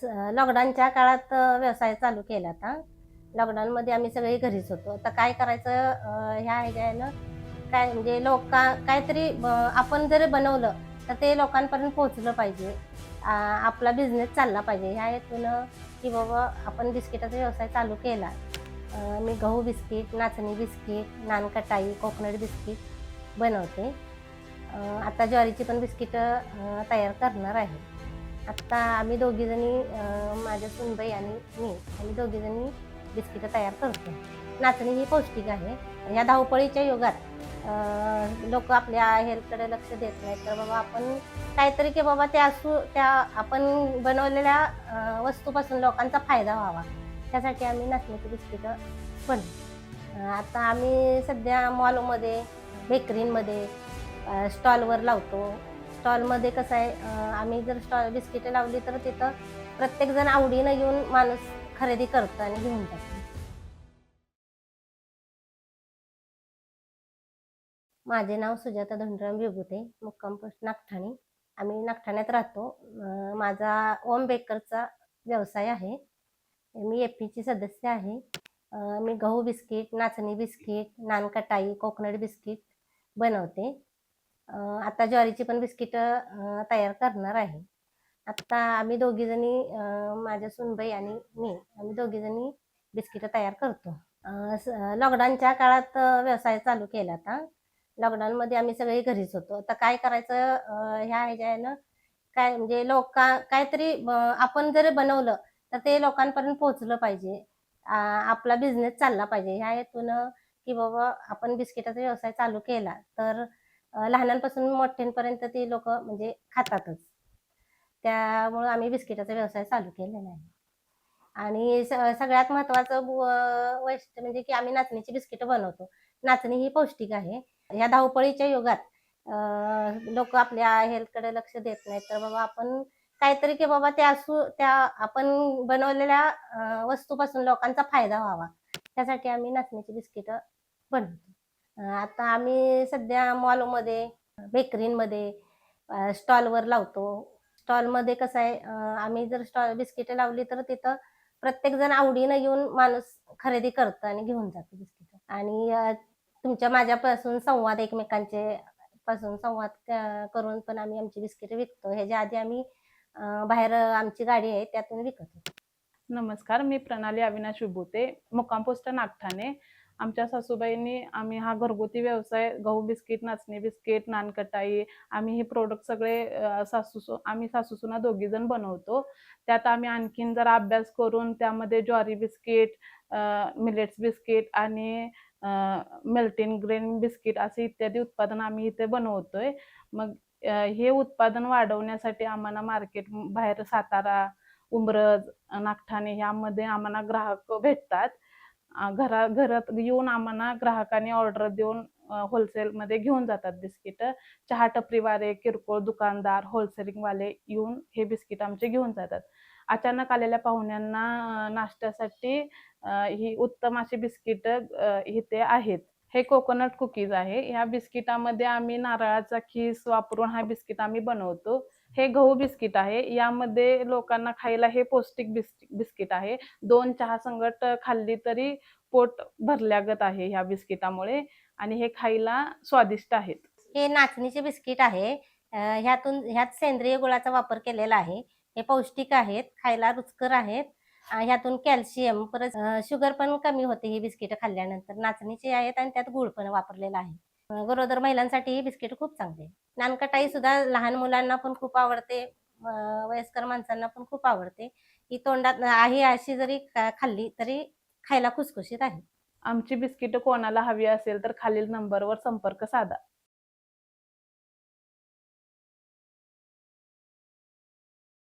लॉकडाऊनच्या काळात व्यवसाय चालू केला होता. लॉकडाऊनमध्ये आम्ही सगळे घरीच होतो. तर काय करायचं ह्या ह्याच्यानं काय म्हणजे काहीतरी आपण जरी बनवलं तर ते लोकांपर्यंत पोहोचलं पाहिजे. आपला बिझनेस चालला पाहिजे ह्या हेतूनं की बाबा आपण बिस्किटाचा व्यवसाय चालू केला. मी गहू बिस्किट, नाचणी बिस्किट, नानकटाई, कोकोनट बिस्किट बनवते. आता ज्वारीची पण बिस्किटं तयार करणार आहे. आत्ता आम्ही दोघीजणी माझ्या सूनबाई आणि मी आम्ही दोघीजणी बिस्किटं तयार करतो. नाचणी ही पौष्टिक आहे. ह्या धावपळीच्या युगात लोकं आपल्या हेल्थकडे लक्ष देत नाहीत. तर बाबा आपण काहीतरी की बाबा त्या आपण बनवलेल्या वस्तूपासून लोकांचा फायदा व्हावा. त्यासाठी आम्ही नाचणीची बिस्किटं बनवतो. आता आम्ही सध्या मॉलमध्ये, बेकरीमध्ये स्टॉलवर लावतो. स्टॉलमध्ये कसं आहे आम्ही जर बिस्किटं लावली तर तिथं प्रत्येकजण आवडीनं येऊन माणूस खरेदी करतं आणि घेऊन जातं. माझे नाव सुजाता धनराम विभुते, मुक्काम पोस्ट नागठाणे. आम्ही नागठाण्यात राहतो. माझा ओम बेकरचा व्यवसाय आहे. मी एपीची सदस्य आहे. मी गहू बिस्किट, नाचणी बिस्किट, नानकटाई, कोकोनट बिस्किट बनवते. आता ज्वारीची पण बिस्किटं तयार करणार आहे. आत्ता आम्ही दोघीजणी माझ्या सूनबाई आणि मी आम्ही दोघीजणी बिस्किटं तयार करतो. लॉकडाऊनच्या काळात व्यवसाय चालू केला होता. लॉकडाऊनमध्ये आम्ही सगळे घरीच होतो. तर काय करायचं ह्या ह्याच्यानं काय म्हणजे काहीतरी आपण जरी बनवलं तर ते लोकांपर्यंत पोहोचलं पाहिजे. आपला बिझनेस चालला पाहिजे ह्या हेतूनं की बाबा आपण बिस्किटाचा व्यवसाय चालू केला तर लहानांपासून मोठ्यांपर्यंत ती लोकं म्हणजे खातातच. त्यामुळं आम्ही बिस्किटाचा व्यवसाय चालू केलेला आहे. आणि सगळ्यात महत्त्वाचं वैशिष्ट्य म्हणजे की आम्ही नाचणीची बिस्किटं बनवतो. नाचणी ही पौष्टिक आहे. ह्या धावपळीच्या युगात लोकं आपल्या हेल्थकडे लक्ष देत नाहीत. तर बाबा आपण काहीतरी की बाबा त्या आपण बनवलेल्या वस्तूपासून लोकांचा फायदा व्हावा. त्यासाठी आम्ही नाचणीची बिस्किटं बनवतो. आता आम्ही सध्या मॉलमध्ये, बेकरीमध्ये स्टॉलवर लावतो. स्टॉलमध्ये कसं आहे आम्ही जर बिस्किटं लावली तर तिथं प्रत्येकजण आवडीनं येऊन माणूस खरेदी करतं आणि घेऊन जातं बिस्किटं. आणि तुमच्या माझ्यापासून एकमेकांचे पासून संवाद करून पण आम्ही आमची बिस्किटं विकतो. ह्याच्या आधी आम्ही बाहेर आमची गाडी आहे त्यातून विकत होतो. नमस्कार, मी प्रणाली अविनाश विभुते, मुक्काम पोस्ट नागठाणे. आमच्या सासूबाईंनी आम्ही हा घरगुती व्यवसाय गहू बिस्किट, नाचणी बिस्किट, नानकटाई आम्ही हे प्रोडक्ट सगळे आम्ही सासू-सुना दोघीजण बनवतो. त्यात आम्ही आणखीन जरा अभ्यास करून त्यामध्ये ज्वारी बिस्किट, मिलेट्स बिस्किट आणि मेल्टिंग ग्रेन बिस्किट असे इत्यादी उत्पादन आम्ही इथे बनवतोय. मग हे उत्पादन वाढवण्यासाठी आम्हाला मार्केट बाहेर सातारा, उंब्रज, नागठाणे यामध्ये आम्हाला ग्राहक भेटतात. घरात येऊन आम्हाला ग्राहकांनी ऑर्डर देऊन होलसेलमध्ये घेऊन जातात बिस्किटं. चहा टपरीवाले, किरकोळ दुकानदार, होलसेलिंगवाले येऊन हे बिस्किट आमचे घेऊन जातात. अचानक आलेल्या पाहुण्यांना नाश्त्यासाठी ही उत्तम अशी बिस्किटं इथे आहेत. हे कोकोनट कुकीज आहे. ह्या बिस्किटामध्ये आम्ही नारळाचा खीस वापरून हा बिस्किट आम्ही बनवतो. हे गहू बिस्किट आहे. यामध्ये लोकांना खायला हे पौष्टिक बिस्किट आहे. 2 चहा संगट खाल्ली तरी पोट भरल्यागत आहे ह्या बिस्किटामुळे आणि हे खायला स्वादिष्ट आहेत. हे नाचणीचे बिस्किट आहे. ह्यात सेंद्रिय गुळाचा वापर केलेला आहे. हे पौष्टिक आहेत, खायला रुचकर आहेत. ह्यातून कॅल्शियम परत शुगर पण कमी होते ही बिस्किटं खाल्ल्यानंतर. नाचणीची आहेत आणि त्यात गूळ पण वापरलेला आहे. गरोदर महिलांसाठी ही बिस्किट खूप चांगली आहे. नानकटाई सुद्धा लहान मुलांना पण खूप आवडते. वयस्कर माणसांना पण खूप आवडते. ही तोंडात आहे अशी जरी खाल्ली तरी खायला खुसखुशीत आहे. आमची बिस्किटं कोणाला हवी असेल तर खालील नंबरवर संपर्क साधा.